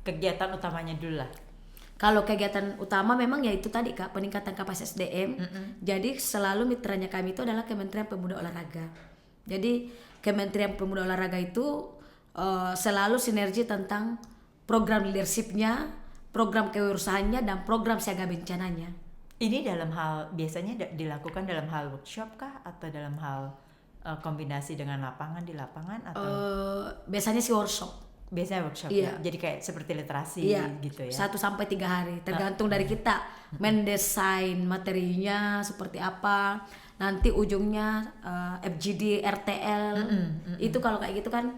Kegiatan utamanya dulu lah. Kalau kegiatan utama memang ya itu tadi Kak, peningkatan kapasitas SDM. Jadi selalu mitranya kami itu adalah Kementerian Pemuda Olahraga. Jadi Kementerian Pemuda Olahraga itu selalu sinergi tentang program leadershipnya, program kewirausahaannya, dan program siaga bencananya. Ini dalam hal biasanya dilakukan dalam hal workshop kah atau dalam hal kombinasi dengan lapangan di lapangan atau Biasanya sih workshop. biasanya workshop Iya. ya. Jadi kayak seperti literasi gitu ya. 1-3 hari tergantung dari kita mendesain materinya seperti apa. Nanti ujungnya FGD, RTL. Itu kalau kayak gitu kan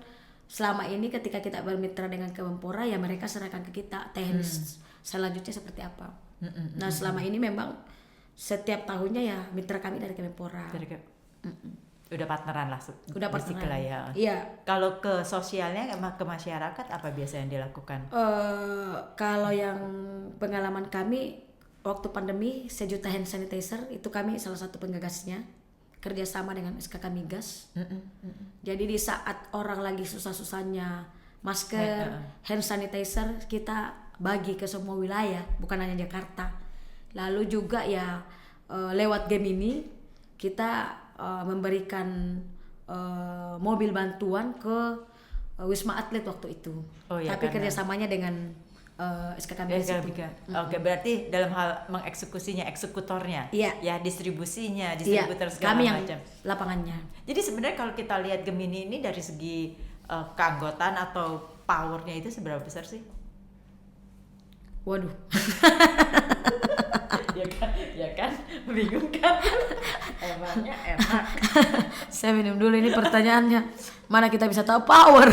selama ini ketika kita bermitra dengan Kemenpora ya mereka serahkan ke kita teknis selanjutnya seperti apa. Nah selama ini memang setiap tahunnya ya mitra kami dari Kemenpora. Udah partneran lah. Udah partneran. Ya. Iya. Kalau ke sosialnya ke masyarakat apa biasa yang dilakukan? Kalau yang pengalaman kami waktu pandemi 1 juta hand sanitizer itu kami salah satu penggagasnya kerjasama dengan SKK Migas. Jadi di saat orang lagi susah-susahnya masker, hand sanitizer kita bagi ke semua wilayah bukan hanya Jakarta. Lalu juga ya lewat Gemini kita memberikan mobil bantuan ke Wisma Atlet waktu itu. Tapi kerjasamanya dengan SKK Migas itu. Oke, berarti dalam hal mengeksekusinya, eksekutornya, ya distribusinya, distributor segala kami yang macam. Lapangannya. Jadi sebenarnya kalau kita lihat Gemini ini dari segi keanggotaan atau powernya itu seberapa besar sih? Waduh. ya kan, bingung kan? Emangnya enak. Saya minum dulu ini pertanyaannya. Mana kita bisa tahu power?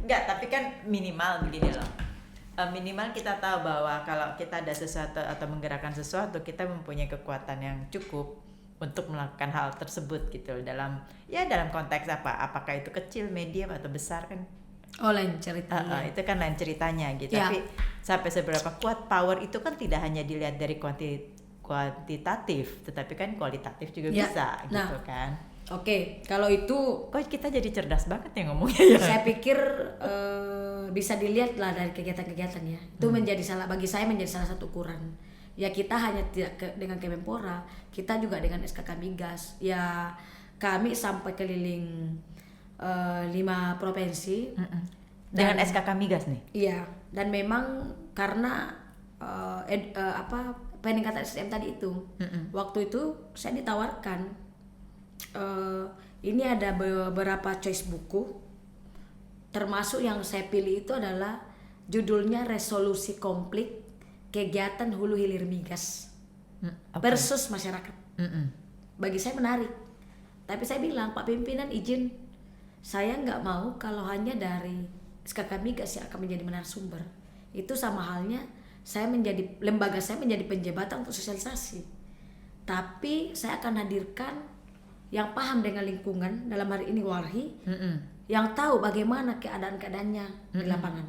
Enggak, tapi kan minimal begini loh. Minimal kita tahu bahwa kalau kita ada sesuatu atau menggerakkan sesuatu, kita mempunyai kekuatan yang cukup untuk melakukan hal tersebut gitu dalam konteks apa? Apakah itu kecil, medium atau besar kan? Lain ceritanya. Itu kan lain ceritanya gitu. Tapi sampai seberapa kuat power itu kan tidak hanya dilihat dari kuantitatif, tetapi kan kualitatif juga bisa gitu kan. Oke, kalau itu kok kita jadi cerdas banget ya ngomongnya ya. Saya pikir bisa dilihat lah dari kegiatan-kegiatannya. Itu bagi saya menjadi salah satu ukuran. Ya kita hanya tidak dengan Kemenpora, kita juga dengan SKK Migas. Ya kami sampai keliling 5 provinsi dengan SKK Migas nih. Iya, dan memang karena peningkatan SDM tadi itu, waktu itu saya ditawarkan ini ada beberapa choice buku, termasuk yang saya pilih itu adalah judulnya Resolusi Konflik Kegiatan Hulu Hilir Migas versus Masyarakat. Bagi saya menarik, tapi saya bilang Pak Pimpinan izin. Saya nggak mau kalau hanya dari SKK Migas yang akan menjadi narasumber. Itu sama halnya lembaga saya menjadi penjabatan untuk sosialisasi. Tapi saya akan hadirkan yang paham dengan lingkungan, dalam hari ini Walhi, yang tahu bagaimana keadaan-keadaannya di lapangan.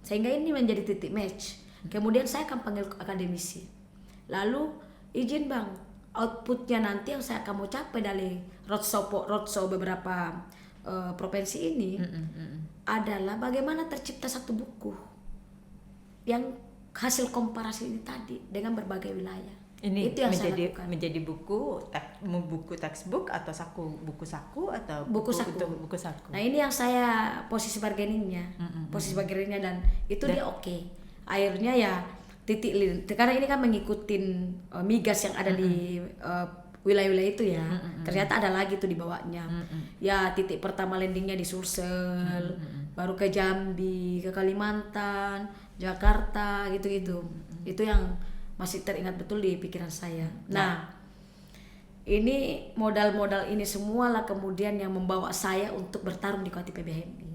Sehingga ini menjadi titik match. Kemudian saya akan panggil akademisi. Lalu izin Bang, outputnya nanti yang saya akan mau capai dari roadshow beberapa provinsi ini adalah bagaimana tercipta satu buku yang hasil komparasi ini tadi dengan berbagai wilayah. Ini itu yang menjadi buku textbook atau buku saku atau buku saku. Nah ini yang saya posisi bargainingnya, dan itu dia oke. Akhirnya ya karena ini kan ngikutin migas yang ada di wilayah-wilayah itu ya. Ternyata ada lagi tuh di bawahnya. Ya titik pertama landingnya di Sulsel, baru ke Jambi, ke Kalimantan, Jakarta gitu-gitu. Itu yang masih teringat betul di pikiran saya. Nah, ini modal-modal ini semua lah kemudian yang membawa saya untuk bertarung di KOAT PBHMI.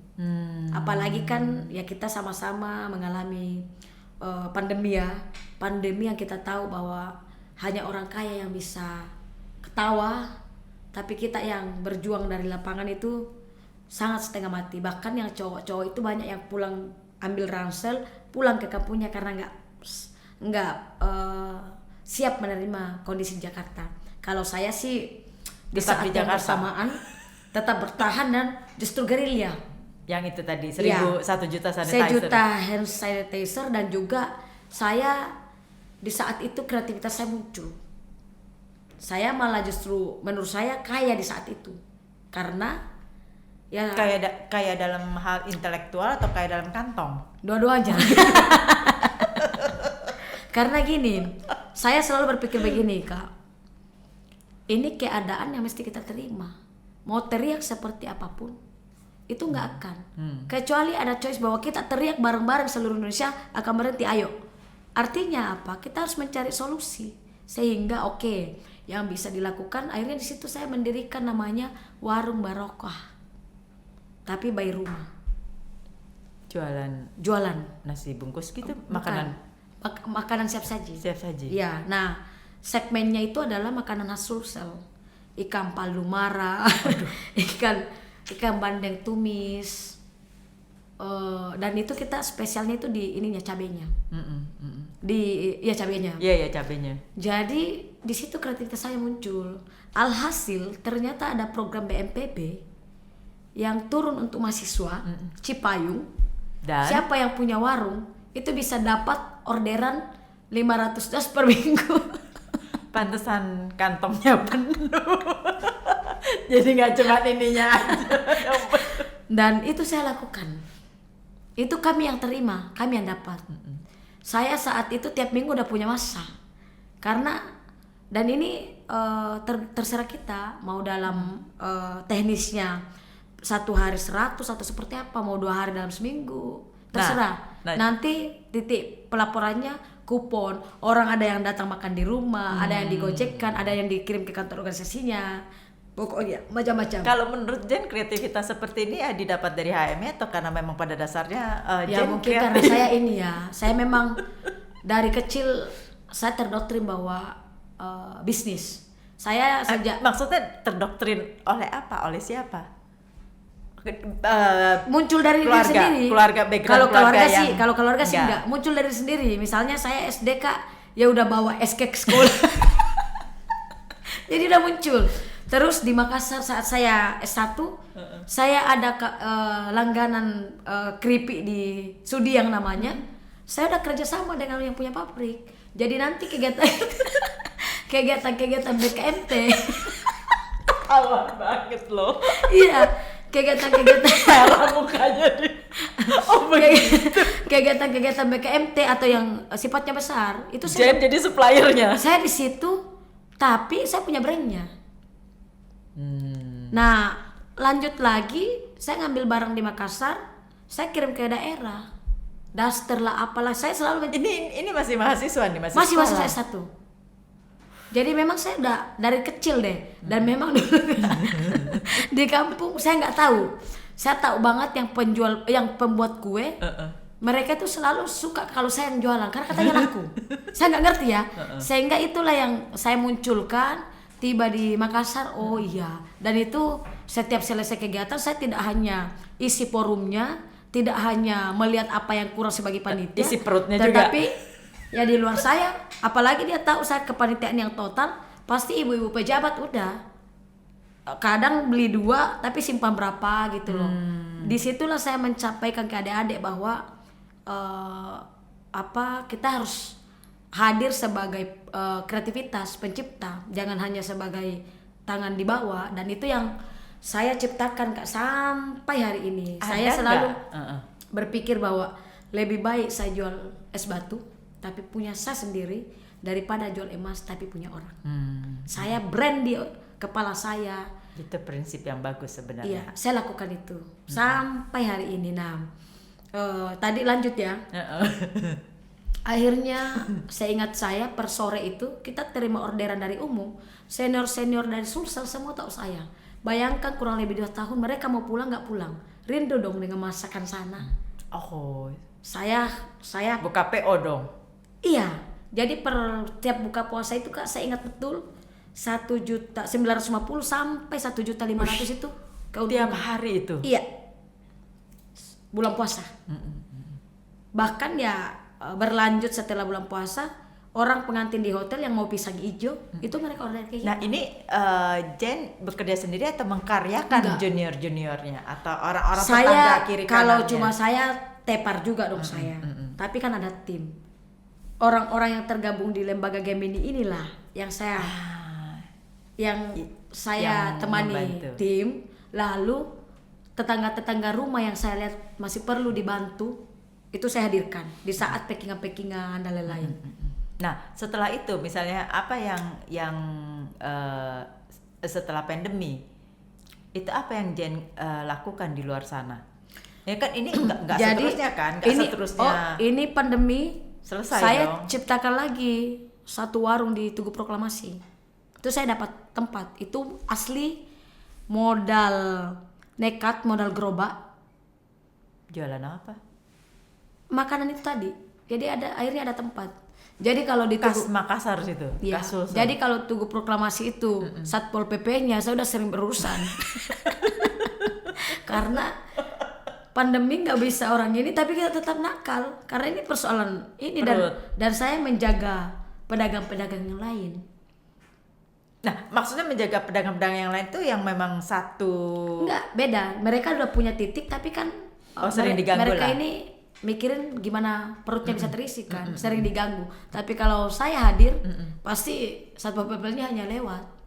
Apalagi kan ya kita sama-sama mengalami pandemi ya. Pandemi yang kita tahu bahwa hanya orang kaya yang bisa ketawa, tapi kita yang berjuang dari lapangan itu sangat setengah mati. Bahkan yang cowok-cowok itu banyak yang pulang ambil ransel, pulang ke kampungnya karena nggak siap menerima kondisi Jakarta. Kalau saya sih di Tetap saat di yang Jakarta. bersamaan tetap bertahan dan justru gerilya. Yang itu tadi Iya. 1 juta sanitizer. 1 juta hand sanitizer, dan juga saya di saat itu kreativitas saya muncul. Saya malah justru menurut saya kaya di saat itu. Karena ya Kayak dalam hal intelektual atau kayak dalam kantong? dua-duanya. Karena gini, saya selalu berpikir begini, Kak. Ini keadaan yang mesti kita terima. Mau teriak seperti apapun, itu nggak akan. Kecuali ada choice bahwa kita teriak bareng-bareng seluruh Indonesia akan berhenti, ayo. Artinya apa? Kita harus mencari solusi. Sehingga oke, yang bisa dilakukan, akhirnya di situ saya mendirikan namanya Warung Barokah. Tapi by rumah. Jualan Nasi bungkus gitu, Bukan. Makanan siap saji. siap saji. Ya, nah segmennya itu adalah makanan khas Sulsel, ikan palu mara, ikan bandeng tumis, dan itu kita spesialnya itu di ininya cabenya, cabenya. Iya cabenya. Jadi di situ kreativitas saya muncul. Alhasil ternyata ada program BNPB yang turun untuk mahasiswa Cipayung. Dan Siapa yang punya warung itu bisa dapat orderan 500 dos per minggu. pantesan kantongnya penuh. Jadi nggak cuma ininya aja. Dan itu saya lakukan. Itu kami yang terima, kami yang dapat. Saya saat itu tiap minggu udah punya masa. Karena dan ini terserah kita mau dalam teknisnya 1 hari 100 atau seperti apa, mau 2 hari dalam seminggu, terserah. Nanti titik pelaporannya kupon, orang ada yang datang makan di rumah, ada yang digojekkan, ada yang dikirim ke kantor organisasinya, pokoknya macam-macam. Kalau menurut Jen, kreativitas seperti ini ya didapat dari HMI atau karena memang pada dasarnya Ya Jen mungkin kreatif? karena saya ini ya, saya memang dari kecil saya terdoktrin bahwa bisnis. Saya sejak Maksudnya terdoktrin oleh apa? Oleh siapa? muncul dari diri sendiri. Background Kalau keluarga yang sih, kalau keluarga sih enggak, muncul dari sendiri. Misalnya saya SD, Kak, ya udah bawa SK ke sekolah. Jadi udah muncul. Terus di Makassar saat saya S1, saya ada langganan keripik di Sudiang namanya. Saya udah kerja sama dengan yang punya pabrik. Jadi nanti kegiatan BKMT. Awal banget loh. Iya, kegiatan Merah mukanya di. Oh begitu. kegiatan BKMT atau yang sifatnya besar itu Jen jadi suppliernya. saya di situ, tapi saya punya brandnya. Nah, lanjut lagi, saya ngambil barang di Makassar, saya kirim ke daerah, daster lah apalah, saya selalu Ini masih mahasiswa nih, masih sekolah. S1. Jadi memang saya udah dari kecil deh, dan memang dulu di kampung saya nggak tahu. Saya tahu banget yang pembuat kue, mereka tuh selalu suka kalau saya yang jualan karena katanya laku. Saya nggak ngerti ya, sehingga itulah yang saya munculkan. Tiba di Makassar, oh iya, dan itu setiap selesai kegiatan saya tidak hanya isi forumnya, tidak hanya melihat apa yang kurang sebagai panitia, isi perutnya tetapi juga. ya di luar saya, apalagi dia tahu saya kepanitiaan yang total, pasti ibu-ibu pejabat udah kadang beli 2 tapi simpan berapa gitu loh. Disitulah saya mencapaikan ke adik-adik bahwa kita harus hadir sebagai kreativitas pencipta, jangan hanya sebagai tangan di bawah. Dan itu yang saya ciptakan, Kak, sampai hari ini. Saya selalu berpikir bahwa lebih baik saya jual es batu tapi punya saya sendiri daripada jual emas tapi punya orang. Saya brand di kepala saya. Itu prinsip yang bagus sebenarnya. Iya, saya lakukan itu sampai hari ini. Nah, tadi lanjut ya. Akhirnya saya ingat saya per sore itu kita terima orderan dari umum, senior dari Sulsel semua tahu saya. Bayangkan kurang lebih 2 tahun mereka mau pulang nggak pulang, rindu dong dengan masakan sana. Oh, Saya buka PO dong. iya. Jadi per tiap buka puasa itu, Kak, saya ingat betul 1.950 sampai 1.500.000 itu keuntungan. Tiap hari itu. Iya. Bulan puasa. Bahkan ya berlanjut setelah bulan puasa, orang pengantin di hotel yang mau pisang hijau itu mereka order kayak gitu. Nah ini Jen bekerja sendiri atau mengkaryakan junior-juniornya atau orang-orang tetangga Saya kiri kalau kanannya? cuma saya tepar juga dong saya. Tapi kan ada tim. Orang-orang yang tergabung di lembaga Gemini inilah yang saya yang saya yang temani membantu. tim. Lalu tetangga-tetangga rumah yang saya lihat masih perlu dibantu itu saya hadirkan di saat packingan-packingan dan lain-lain. Nah setelah itu misalnya apa yang setelah pandemi itu apa yang Jen lakukan di luar sana? Ya kan ini nggak seterusnya kan? Nggak seterusnya. Ini pandemi Selesai saya dong. ciptakan lagi satu warung di Tugu Proklamasi. Itu saya dapat tempat. Itu asli modal nekat, modal gerobak. Jualan apa? Makanan itu tadi. Jadi akhirnya ada tempat. Jadi kalau di Tugu Makassar situ. ya, Kasus. jadi kalau Tugu Proklamasi itu Satpol PP-nya saya udah sering berurusan. Karena pandemi nggak bisa orang ini, tapi kita tetap nakal karena ini persoalan ini dan saya menjaga pedagang-pedagang yang lain. Nah maksudnya menjaga pedagang-pedagang yang lain tuh yang memang satu. Enggak, beda. Mereka udah punya titik tapi kan sering diganggu mereka lah. ini mikirin gimana perutnya bisa terisi kan, sering diganggu. Tapi kalau saya hadir pasti Satpol PP-nya hanya lewat.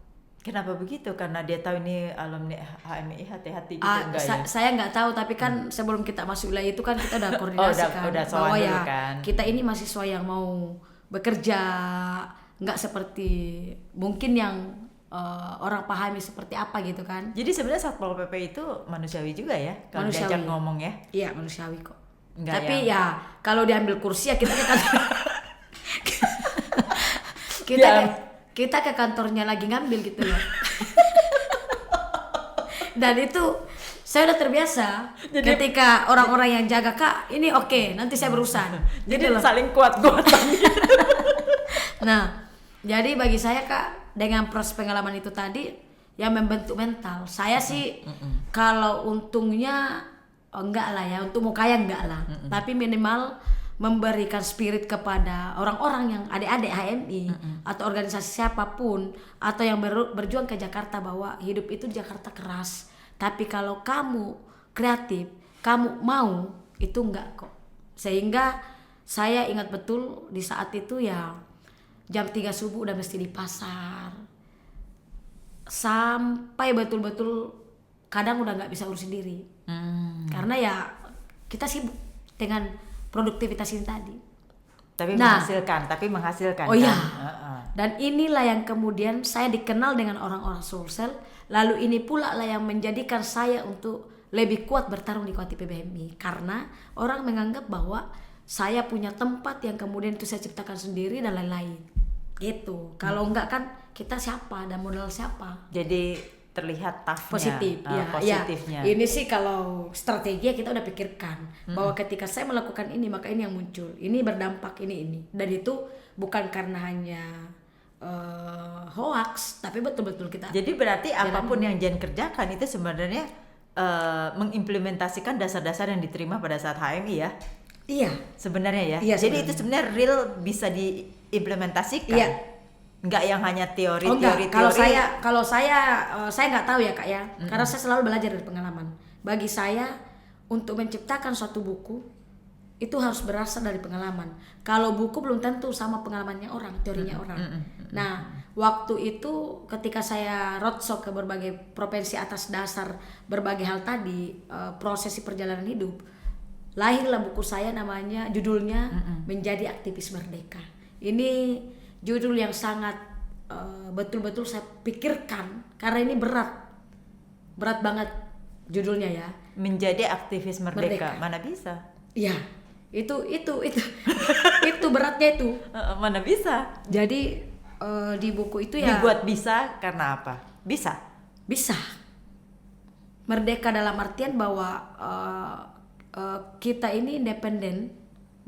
Kenapa begitu? Karena dia tahu ini alumni HMI, hati-hati gitu enggak ya? Saya nggak tahu, tapi kan sebelum kita masuk wilayah itu kan kita udah koordinasi udah kan sowan bahwa dulu ya kan. kita ini mahasiswa yang mau bekerja, nggak seperti mungkin yang orang pahami seperti apa gitu kan. Jadi sebenarnya Satpol PP itu manusiawi juga ya kalau Manusiawi. diajak ngomong ya. Iya manusiawi kok. Enggak Tapi ya kalau diambil kursi ya kita ke kantor. kita ke kantornya lagi ngambil gitu loh. Dan itu saya udah terbiasa. Ketika orang-orang yang jaga kak ini oke, nanti saya berurusan. Jadi saling kuat-kuatan. Nah, jadi bagi saya kak dengan proses pengalaman itu tadi yang membentuk mental. Saya sih kalau untungnya enggak lah ya, untuk mau kaya enggak lah. Tapi minimal memberikan spirit kepada orang-orang yang adik-adik HMI atau organisasi siapapun atau yang berjuang ke Jakarta bahwa hidup itu Jakarta keras. Tapi kalau kamu kreatif, kamu mau, itu enggak kok. Sehingga saya ingat betul di saat itu ya jam 3 subuh udah mesti di pasar. Sampai betul-betul kadang udah nggak bisa urus sendiri. Karena ya kita sibuk dengan produktivitas ini tadi. Tapi menghasilkan. Oh iya. Kan? Dan inilah yang kemudian saya dikenal dengan orang-orang Sulsel. Lalu ini pula lah yang menjadikan saya untuk lebih kuat bertarung di KTP BMI. Karena orang menganggap bahwa saya punya tempat yang kemudian itu saya ciptakan sendiri dan lain-lain. Gitu. Kalau enggak kan kita siapa dan modal siapa? Jadi terlihat Positif, positifnya. Ya. Ini sih kalau strategi kita udah pikirkan bahwa ketika saya melakukan ini maka ini yang muncul, ini berdampak ini, dan itu bukan karena hanya hoax, tapi betul-betul kita. Jadi berarti apapun yang Jen kerjakan itu sebenarnya mengimplementasikan dasar-dasar yang diterima pada saat HMI ya. Iya. Sebenarnya ya. Iya, jadi itu sebenarnya real bisa diimplementasikan. Iya. Enggak yang hanya teori. Kalau saya nggak tahu ya kak ya, karena saya selalu belajar dari pengalaman. Bagi saya untuk menciptakan suatu buku itu harus berasal dari pengalaman. Kalau buku belum tentu sama pengalamannya orang, teorinya orang. Nah, waktu itu ketika saya roadshow ke berbagai provinsi atas dasar berbagai hal tadi, prosesi perjalanan hidup, lahirlah buku saya namanya judulnya Menjadi Aktivis Merdeka. Ini judul yang sangat betul-betul saya pikirkan karena ini berat banget judulnya ya. Menjadi Aktivis Merdeka. Mana bisa? Iya, itu itu beratnya itu. Mana bisa? Jadi di buku itu ya dibuat bisa karena apa? Bisa merdeka dalam artian bahwa kita ini independen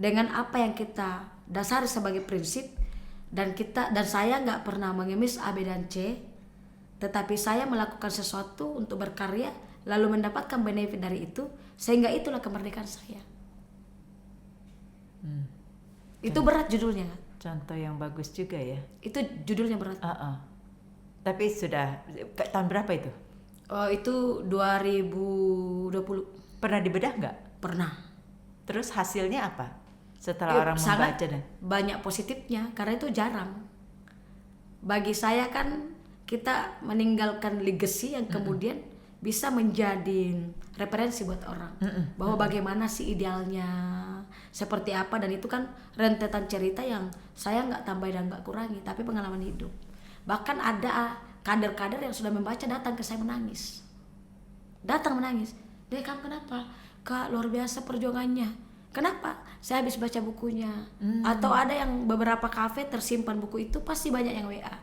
dengan apa yang kita dasari sebagai prinsip. Dan saya nggak pernah mengemis A, B, dan C, tetapi saya melakukan sesuatu untuk berkarya lalu mendapatkan benefit dari itu, sehingga itulah kemerdekaan saya. Itu berat judulnya, contoh yang bagus juga ya. Itu judulnya berat. Tapi sudah tahun berapa itu? Itu 2020. Pernah dibedah nggak? Pernah. Terus hasilnya apa? Setelah orang membaca dan banyak positifnya, karena itu jarang. Bagi saya kan kita meninggalkan legacy yang kemudian bisa menjadi referensi buat orang bahwa bagaimana sih idealnya, seperti apa, dan itu kan rentetan cerita yang saya nggak tambah dan nggak kurangi, tapi pengalaman hidup. Bahkan ada kader-kader yang sudah membaca datang ke saya menangis. Dek, kamu kenapa? Kak, luar biasa perjuangannya. Kenapa? Saya habis baca bukunya. Atau ada yang beberapa kafe tersimpan buku itu, pasti banyak yang WA.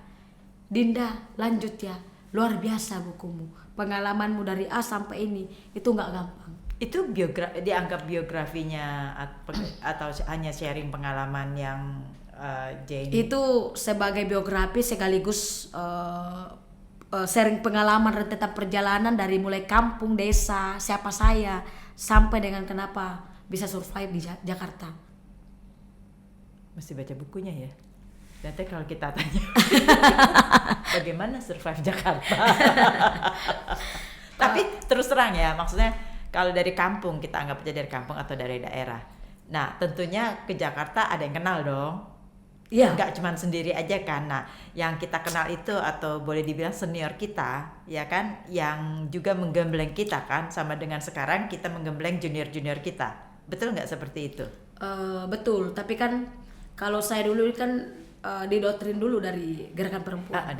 Dinda, lanjut ya. Luar biasa bukumu. Pengalamanmu dari A sampai ini, itu nggak gampang. Itu dianggap biografinya atau hanya sharing pengalaman yang Jane? Itu sebagai biografi sekaligus sharing pengalaman rentetan perjalanan dari mulai kampung, desa, siapa saya, sampai dengan kenapa bisa survive di Jakarta. Mesti baca bukunya ya. Nanti kalau kita tanya bagaimana survive Jakarta. Tapi terus terang ya, maksudnya kalau dari kampung, kita anggap aja dari kampung atau dari daerah. Nah tentunya ke Jakarta ada yang kenal dong. Iya. Nggak cuma sendiri aja kan. Nah yang kita kenal itu, atau boleh dibilang senior kita, ya kan, yang juga menggembleng kita kan, sama dengan sekarang kita menggembleng junior-junior kita. Betul nggak seperti itu? Betul, tapi kan kalau saya dulu kan didoktrin dulu dari gerakan perempuan.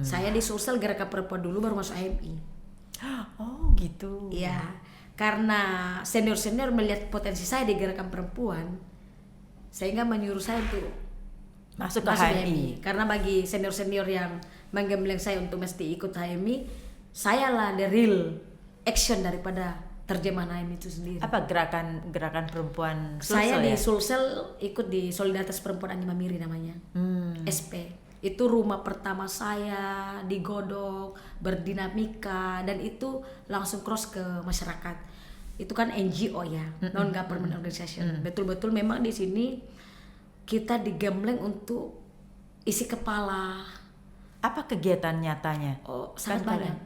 Saya di sosial gerakan perempuan dulu, baru masuk HMI. Oh gitu. Iya, karena senior-senior melihat potensi saya di gerakan perempuan, sehingga menyuruh saya untuk masuk ke HMI. Karena bagi senior-senior yang menggembleng saya untuk mesti ikut HMI, saya lah the real action daripada terjemahan HMI itu sendiri. Apa gerakan perempuan Sulsel? Saya di Sulsel ikut di Solidaritas Perempuan Anji Mamiri namanya, SP. Itu rumah pertama saya, digodok, berdinamika, dan itu langsung cross ke masyarakat. Itu kan NGO ya, non government organization. Betul-betul memang di sini kita digembleng untuk isi kepala. Apa kegiatan nyatanya? Sangat banyak.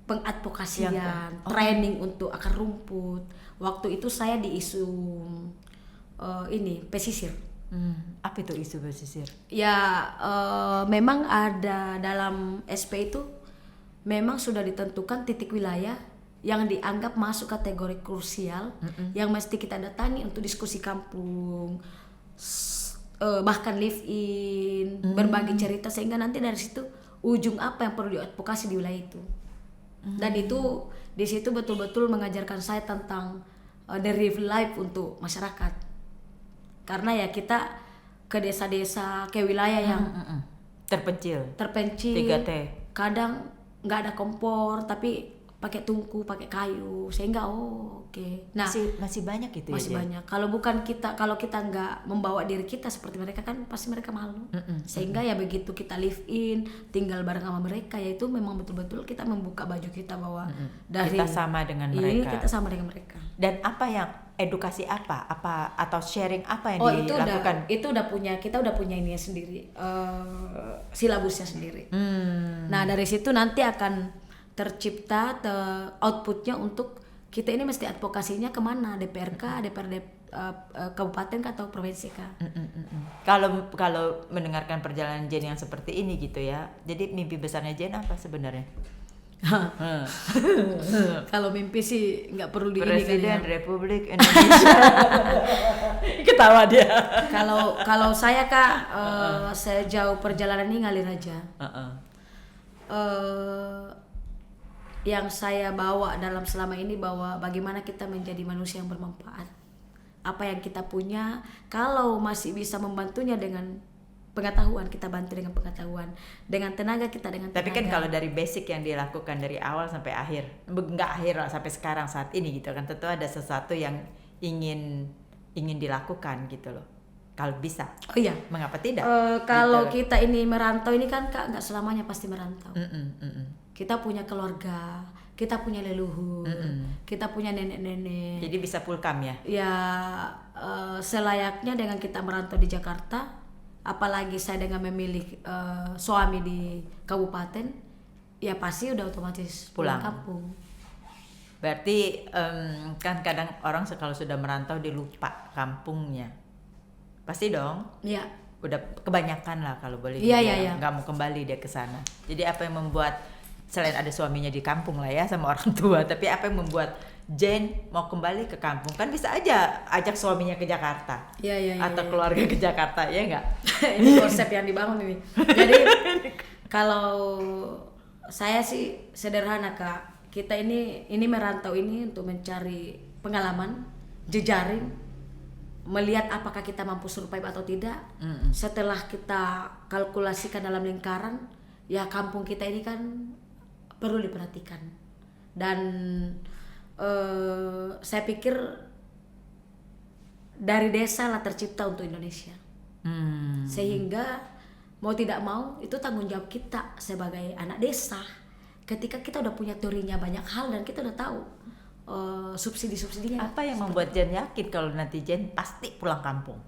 Pengadvokasian, training untuk akar rumput. Waktu itu saya di isu pesisir. Apa itu isu pesisir? Ya, memang ada dalam SP itu memang sudah ditentukan titik wilayah yang dianggap masuk kategori krusial, yang mesti kita datangi untuk diskusi kampung, bahkan live in, berbagi cerita, sehingga nanti dari situ ujung apa yang perlu diadvokasi di wilayah itu. Dan itu di situ betul-betul mengajarkan saya tentang the real life untuk masyarakat. Karena ya kita ke desa-desa, ke wilayah yang terpencil, 3T. Kadang nggak ada kompor, tapi pakai tungku, pakai kayu, sehingga oke. Nah, masih banyak itu. Masih ya, banyak. Kalau kita nggak membawa diri kita seperti mereka, kan pasti mereka malu. Sehingga ya begitu kita live in, tinggal bareng sama mereka, yaitu memang betul-betul kita membuka baju kita bahwa dari kita sama dengan mereka. Kita sama dengan mereka. Dan apa yang edukasi apa atau sharing apa yang dilakukan? Kita udah punya ini sendiri, silabusnya sendiri. Nah dari situ nanti akan tercipta outputnya untuk kita ini mesti advokasinya kemana, DPRK, DPRD kabupaten atau provinsi kah? Kalau mendengarkan perjalanan Jane yang seperti ini gitu ya, jadi mimpi besarnya Jane apa sebenarnya? Kalau mimpi sih nggak perlu di Presiden Republik Indonesia. Ketawa dia. Kalau saya Kak, sejauh perjalanan ini ngalir aja. Yang saya bawa dalam selama ini, bahwa bagaimana kita menjadi manusia yang bermanfaat. Apa yang kita punya, kalau masih bisa membantunya dengan pengetahuan, kita bantu dengan pengetahuan, dengan tenaga kita dengan tenaga. Tapi kan kalau dari basic yang dilakukan dari awal sampai akhir, nggak akhir lah, sampai sekarang saat ini gitu kan, tentu ada sesuatu yang ingin dilakukan gitu loh. Kalau bisa. Oh iya, mengapa tidak? Kalau gitu, kita ini merantau ini kan Kak, nggak selamanya pasti merantau. Kita punya keluarga, kita punya leluhur, kita punya nenek-nenek. Jadi bisa pulkam ya? Ya, selayaknya dengan kita merantau di Jakarta, apalagi saya dengan memilih suami di kabupaten, ya pasti udah otomatis pulang Pulang. kampung. Berarti kan kadang orang kalau sudah merantau dia lupa kampungnya. Pasti dong. Ya, Udah kebanyakan lah kalau boleh Iya, dibilang. iya. Nggak mau kembali dia ke sana. Jadi apa yang membuat, selain ada suaminya di kampung lah ya sama orang tua, tapi apa yang membuat Jane mau kembali ke kampung? Kan bisa aja ajak suaminya ke Jakarta. Iya, Atau keluarga ke Jakarta, ya nggak? ini konsep yang dibangun ini. Jadi kalau saya sih sederhana Kak, kita ini merantau ini untuk mencari pengalaman, jejaring, melihat apakah kita mampu survive atau tidak. Setelah kita kalkulasikan dalam lingkaran, ya kampung kita ini kan perlu diperhatikan. Dan saya pikir dari desa lah tercipta untuk Indonesia. Sehingga mau tidak mau itu tanggung jawab kita sebagai anak desa. Ketika kita udah punya teorinya banyak hal dan kita udah tahu subsidi-subsidinya. Apa yang membuat Jane yakin kalau nanti Jane pasti pulang kampung?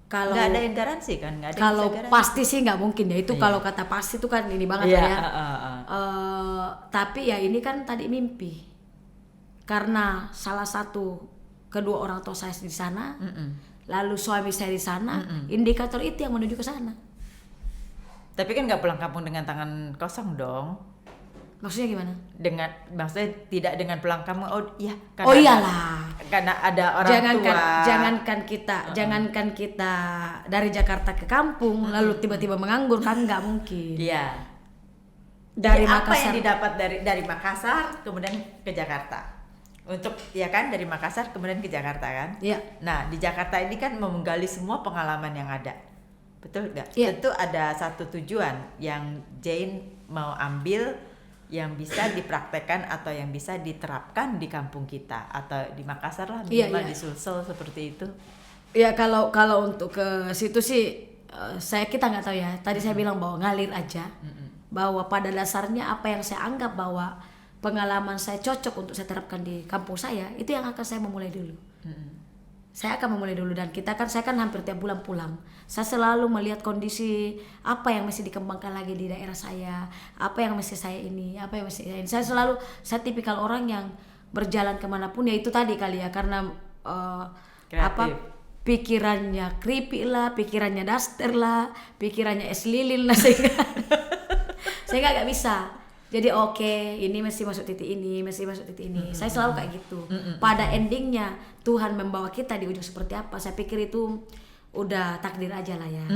Kalau Nggak ada yang garansi kan? Nggak ada yang kalau bisa garansi. pasti sih nggak mungkin ya itu. Iya. Kalau kata pasti itu kan ini banget Iya, lah ya. Tapi ya ini kan tadi mimpi. Karena salah satu kedua orang tua saya di sana, lalu suami saya di sana, indikator itu yang menuju ke sana. Tapi kan nggak pulang kampung dengan tangan kosong dong. Maksudnya gimana? Maksudnya tidak dengan pulang kampung. Oh iya. Oh iyalah. Karena ada orang tua. Jangankan kita dari Jakarta ke kampung lalu tiba-tiba menganggur, kan nggak mungkin. Iya. Dari Jadi apa Makassar. yang didapat dari Makassar kemudian ke Jakarta? Untuk ya kan dari Makassar kemudian ke Jakarta kan? Iya. Nah di Jakarta ini kan menggali semua pengalaman yang ada, betul nggak? Iya. Tentu ada satu tujuan yang Jane mau ambil yang bisa dipraktekkan atau yang bisa diterapkan di kampung kita atau di Makassar lah Iya, minimal iya. di Sulsel seperti itu. Ya kalau untuk ke situ sih kita nggak tahu ya. Tadi saya bilang bahwa ngalir aja. Bahwa pada dasarnya apa yang saya anggap bahwa pengalaman saya cocok untuk saya terapkan di kampung saya, itu yang akan saya memulai dulu. Saya akan memulai dulu dan saya kan hampir tiap bulan pulang. Saya selalu melihat kondisi apa yang mesti dikembangkan lagi di daerah saya, apa yang mesti saya ini, apa yang mesti saya ini. Saya tipikal orang yang berjalan kemanapun, ya itu tadi kali ya, karena Kreatif. pikirannya keripik lah, pikirannya daster lah, pikirannya es lilin lah, saya nggak bisa. Jadi oke, ini mesti masuk titik ini, mesti masuk titik ini. Saya selalu kayak gitu. Pada endingnya Tuhan membawa kita di ujung seperti apa, saya pikir itu udah takdir aja lah ya.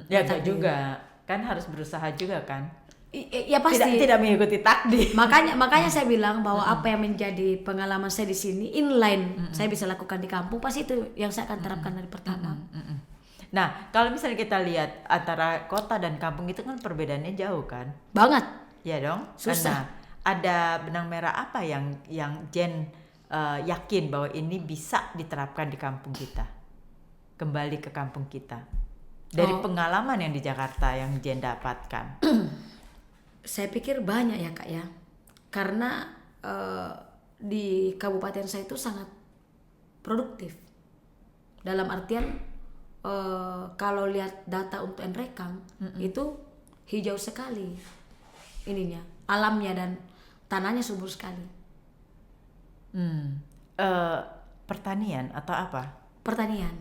Ya enggak juga, kan harus berusaha juga kan. Ya pasti. Tidak mengikuti takdir. Makanya saya bilang bahwa apa yang menjadi pengalaman saya di sini inline saya bisa lakukan di kampung, pasti itu yang saya akan terapkan dari pertama. Nah, kalau misalnya kita lihat antara kota dan kampung itu kan perbedaannya jauh kan? Banget. Ya dong. Susah. Nah, ada benang merah apa yang Jen yakin bahwa ini bisa diterapkan di kampung kita? Kembali ke kampung kita. Dari pengalaman yang di Jakarta yang Jen dapatkan. Saya pikir banyak ya Kak ya. Karena di kabupaten saya itu sangat produktif. Dalam artian kalau lihat data untuk Nrekang itu hijau sekali ininya, alamnya dan tanahnya subur sekali. Pertanian atau apa? Pertanian,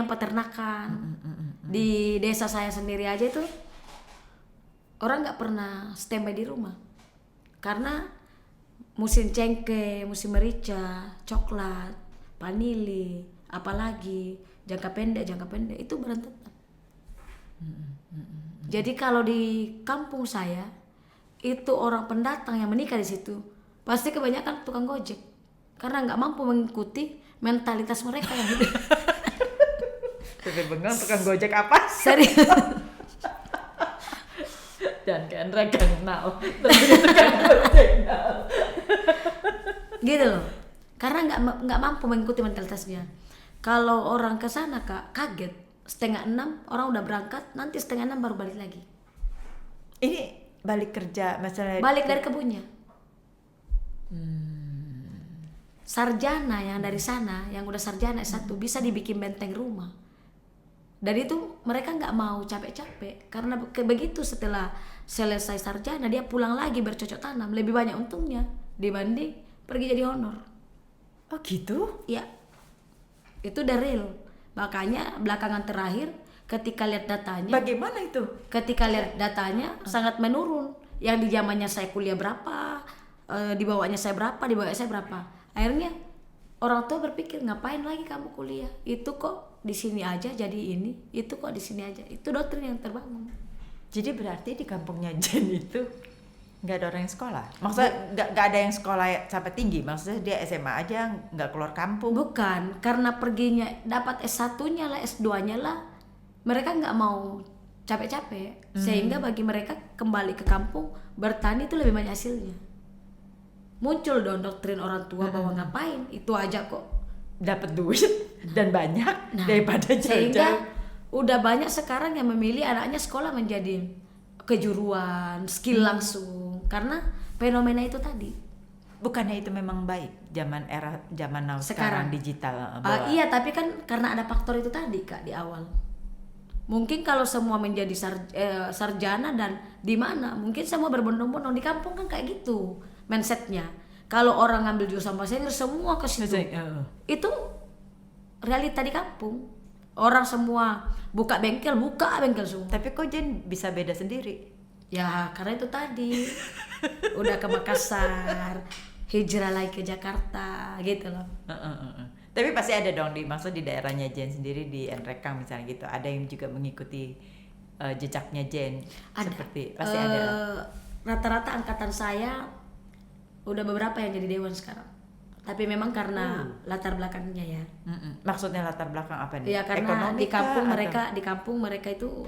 peternakan. Di desa saya sendiri aja itu orang nggak pernah standby di rumah karena musim cengkeh, musim merica, coklat, vanili, apalagi jangka pendek itu berantakan. Jadi kalau di kampung saya itu orang pendatang yang menikah di situ pasti kebanyakan tukang gojek karena nggak mampu mengikuti mentalitas mereka yang hidup. Tapi bengang tukang gojek apa? Serius. Dan kan kenal. Tukang gojek now. Gitu loh. Karena nggak mampu mengikuti mentalitasnya. Kalau orang ke sana Kak kaget 5:30 orang udah berangkat, nanti 5:30 baru balik lagi. Ini balik kerja misalnya. Balik dari kebunnya. Sarjana yang dari sana, yang udah sarjana S1 bisa dibikin benteng rumah. Dan itu mereka nggak mau capek-capek karena begitu setelah selesai sarjana dia pulang lagi bercocok tanam, lebih banyak untungnya dibanding pergi jadi honor. Oh gitu? Ya, itu the real. Makanya belakangan terakhir ketika lihat datanya, Bagaimana itu? sangat menurun. Yang di zamannya saya kuliah berapa, di bawahnya saya berapa, di bawahnya saya berapa. Akhirnya orang tua berpikir, ngapain lagi kamu kuliah? Itu kok di sini aja jadi ini, itu kok di sini aja. Itu doktrin yang terbangun. Jadi berarti di kampungnya Jen itu nggak ada orang yang sekolah? Maksudnya nggak ada yang sekolah sampai tinggi? Maksudnya dia SMA aja nggak keluar kampung? Bukan, karena perginya dapat S1-nya lah, S2-nya lah. Mereka nggak mau capek-capek. Sehingga bagi mereka kembali ke kampung, bertani itu lebih banyak hasilnya. Muncul dong doktrin orang tua bahwa ngapain, itu aja kok Dapat duit dan banyak daripada sehingga jauh-jauh. udah banyak sekarang yang memilih anaknya sekolah menjadi kejuruan, skill langsung karena fenomena itu tadi. Bukannya itu memang baik zaman now sekarang digital? Iya, tapi kan karena ada faktor itu tadi Kak di awal. Mungkin kalau semua menjadi sarjana dan di mana, mungkin semua berbondong-bondong di kampung kan kayak gitu mindsetnya. Kalau orang ngambil jurusan bahasa Inggris semua ke situ. Itu realita di kampung. Orang semua buka bengkel semua. Tapi kok Jen bisa beda sendiri? Ya karena itu tadi udah ke Makassar, hijrah lagi ke Jakarta gitu loh. Tapi pasti ada dong maksud di daerahnya Jen sendiri di Nrekang misalnya gitu. Ada yang juga mengikuti jejaknya Jen. Ada. Pasti ada. Rata-rata angkatan saya udah beberapa yang jadi dewan sekarang. Tapi memang karena latar belakangnya ya. Maksudnya latar belakang apa nih? Ya karena Ekonomi di kampung mereka itu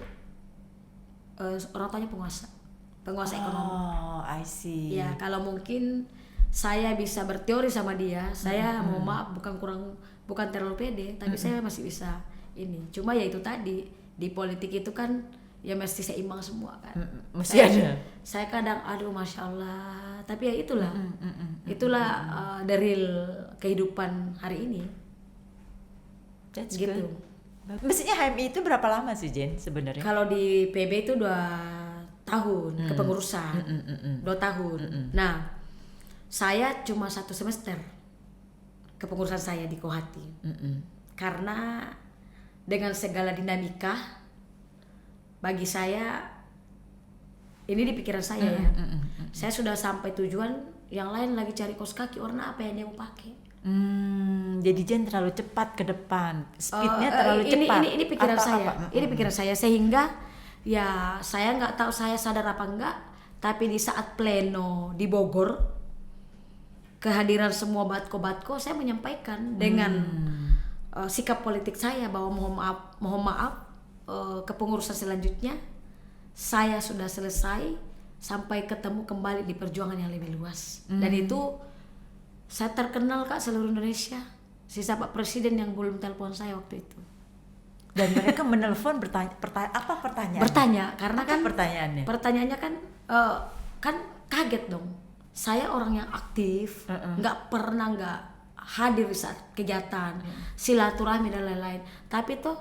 orang tuanya penguasa ekonomi. Oh, I see. Ya kalau mungkin saya bisa berteori sama dia, saya mau maaf bukan terlalu pede, tapi saya masih bisa ini. Cuma ya itu tadi di politik itu kan ya mesti seimbang semua kan. Mesti ada. Saya kadang aduh masya Allah, tapi ya itulah the real kehidupan hari ini. That's Gitu. good. Mestinya HMI itu berapa lama sih Jen sebenarnya? Kalau di PB itu 2 tahun kepengurusan, 2 tahun. Nah, saya cuma 1 semester kepengurusan saya di Kohati. Karena dengan segala dinamika, bagi saya ini di pikiran saya ya. Saya sudah sampai tujuan, yang lain lagi cari kos kaki, warna apa yang dia mau pakai. Jadi Jen terlalu cepat ke depan, speednya terlalu cepat. Ini pikiran saya. Ini pikiran saya sehingga ya saya nggak tahu saya sadar apa enggak, tapi di saat pleno di Bogor, kehadiran semua batko-batko, saya menyampaikan dengan sikap politik saya bahwa mohon maaf kepengurusan selanjutnya saya sudah selesai sampai ketemu kembali di perjuangan yang lebih luas. Dan itu saya terkenal Kak seluruh Indonesia. Sisa Pak Presiden yang belum telepon saya waktu itu. Dan mereka menelpon apa pertanyaan? Bertanya karena apa kan pertanyaannya kan kaget dong. Saya orang yang aktif, nggak pernah nggak hadir di saat kegiatan, silaturahmi dan lain-lain. Tapi tuh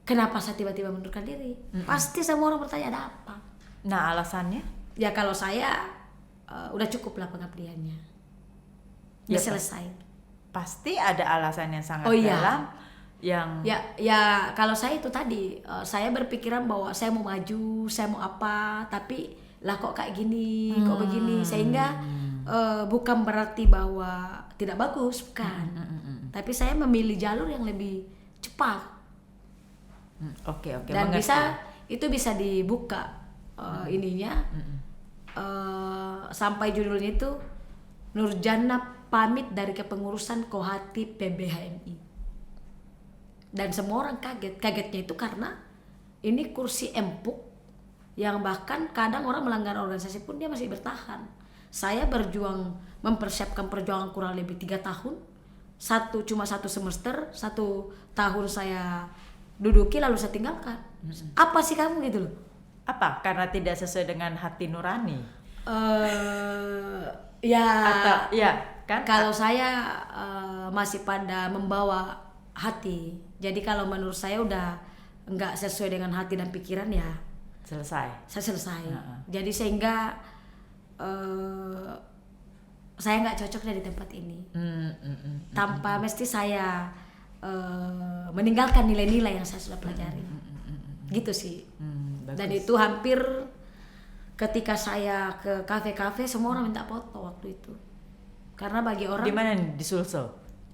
kenapa saya tiba-tiba mundurkan diri? Pasti semua orang bertanya ada apa. Nah alasannya? Ya kalau saya udah cukup lah pengabdiannya. Ya selesai. Pasti ada alasan yang sangat iya. dalam yang ya kalau saya itu tadi saya berpikiran bahwa saya mau maju, saya mau apa, tapi lah kok kayak gini, kok begini, sehingga bukan berarti bahwa tidak bagus, bukan. Tapi saya memilih jalur yang lebih cepat. Oke. Dan bisa dibuka ininya sampai judulnya itu Nurjana pamit dari kepengurusan Kohati PBHMI. Dan semua orang kagetnya itu karena ini kursi empuk yang bahkan kadang orang melanggar organisasi pun dia masih bertahan. Saya berjuang mempersiapkan perjuangan kurang lebih 3 tahun, cuma 1 semester, 1 tahun saya duduki lalu saya tinggalkan. Apa sih kamu gitu loh? Apa? Karena tidak sesuai dengan hati nurani? Ya. Atau ya kan? Kalau saya masih pada membawa hati. Jadi kalau menurut saya udah nggak sesuai dengan hati dan pikiran ya Selesai. saya selesai. Jadi sehingga saya nggak cocok dari tempat ini tanpa mesti saya meninggalkan nilai-nilai yang saya sudah pelajari. Gitu sih. Bagus. Dan itu hampir ketika saya ke kafe-kafe semua orang minta foto waktu itu. Karena bagi orang Di mana nih? Di Sulsel?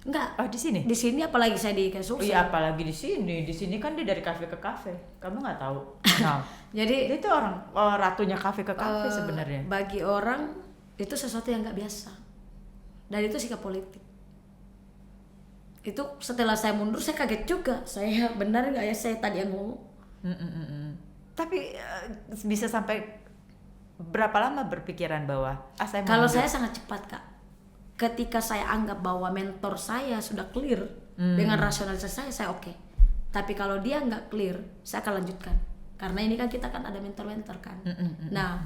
enggak. Oh, di sini. Di sini apalagi saya di Sulsel. Iya, apalagi di sini. Di sini kan dia dari kafe ke kafe. Kamu nggak tahu. Nah, Jadi dia itu ratunya kafe ke kafe sebenarnya. bagi orang itu sesuatu yang nggak biasa. Dan itu sikap politik. Itu setelah saya mundur saya kaget juga. Saya benar nggak ya saya tadi yang ngomong. Tapi bisa sampai berapa lama berpikiran bahwa saya mau Kalau mundur? saya sangat cepat, Kak. Ketika saya anggap bahwa mentor saya sudah clear dengan rasionalisasi saya oke. Tapi kalau dia nggak clear, saya akan lanjutkan. Karena ini kan kita kan ada mentor-mentor kan. Nah,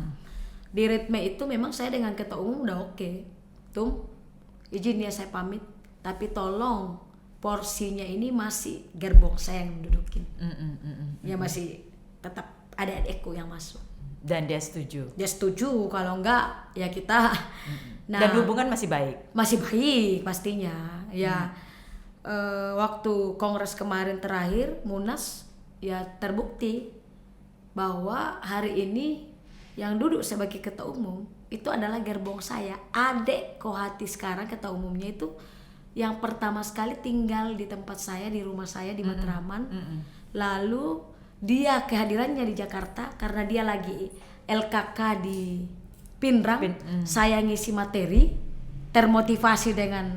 di ritme itu memang saya dengan ketua umum udah oke. Tum, izin ya saya pamit. Tapi tolong porsinya ini masih gerbong saya yang dudukin. Ya masih tetap ada adekku yang masuk. Dan dia setuju. Dia setuju, kalau enggak ya kita. Nah, Dan hubungan masih baik. masih baik pastinya. Ya waktu kongres kemarin terakhir Munas ya terbukti bahwa hari ini yang duduk sebagai ketua umum itu adalah gerbong saya. Adek Kohati sekarang ketua umumnya itu yang pertama sekali tinggal di tempat saya, di rumah saya di Matraman. Lalu dia kehadirannya di Jakarta karena dia lagi LKK di Pinrang. Saya ngisi materi, termotivasi dengan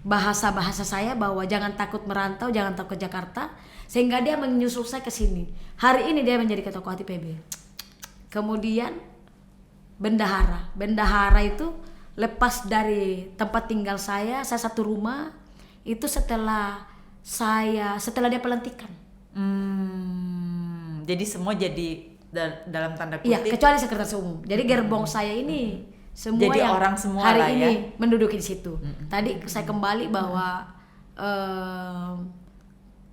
bahasa-bahasa saya bahwa jangan takut merantau, jangan takut ke Jakarta, sehingga dia menyusul saya ke sini. Hari ini dia menjadi ketua Kohati PB. Kemudian bendahara itu lepas dari tempat tinggal saya satu rumah itu setelah dia pelantikan. Jadi semua jadi dalam tanda Iya, kutip. kecuali sekretaris umum. Jadi gerbong saya ini semua Jadi yang orang semua hari lah ya. ini menduduki di situ. Tadi saya kembali bahwa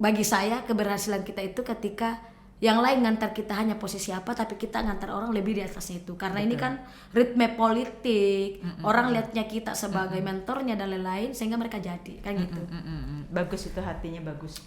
bagi saya keberhasilan kita itu ketika yang lain ngantar kita hanya posisi apa, tapi kita ngantar orang lebih di atasnya itu. Karena ini kan ritme politik, orang lihatnya kita sebagai mentornya dan lain-lain, sehingga mereka jadi kan gitu. Bagus itu, hatinya bagus.